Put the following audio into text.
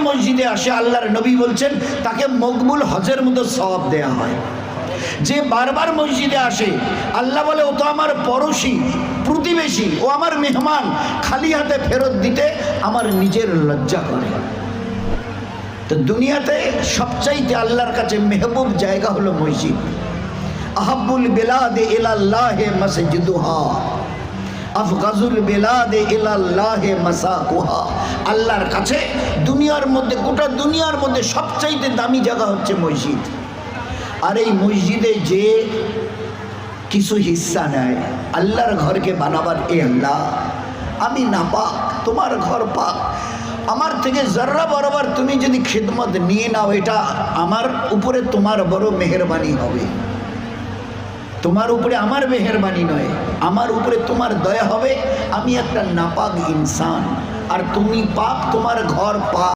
মসজিদে আসে আল্লাহর নবী বলছেন তাকে মকবুল হজের মতো সওয়াব দেয়া হয়। যে বারবার মসজিদে আসে আল্লাহ বলে ও তো আমার পড়োশি প্রতিবেশী, ও আমার মেহমান, খালি হাতে ফেরত দিতে আমার নিজের লজ্জা করে। তো দুনিয়াতে সবচাইতে আল্লাহর কাছে মেহবুব জায়গা হলো মসজিদ। আহাব্বুল বেলাদে ইলাল্লাহে মসজিদুহা আফগাজুল বেলাদে ইলাল্লাহে মাসাকুহা। আল্লাহর কাছে দুনিয়ার মধ্যে, গোটা দুনিয়ার মধ্যে সবচাইতে দামি জায়গা হচ্ছে মসজিদ। আর এই মসজিদে যে কিছু হিস্সা নেয় আল্লাহর ঘরকে বানাবার, এ আল্লাহ আমি নাপাক, তোমার ঘর পাক, আমার থেকে জর্রা বরাবর তুমি যদি খিদমত নিয়ে নাও, এটা আমার উপরে তোমার বড় মেহেরবানি হবে। তোমার উপরে আমার মেহেরবানি নয়, আমার উপরে তোমার দয়া হবে। আমি একটা নাপাক ইনসান আর তুমি পাক, তোমার ঘর পাক।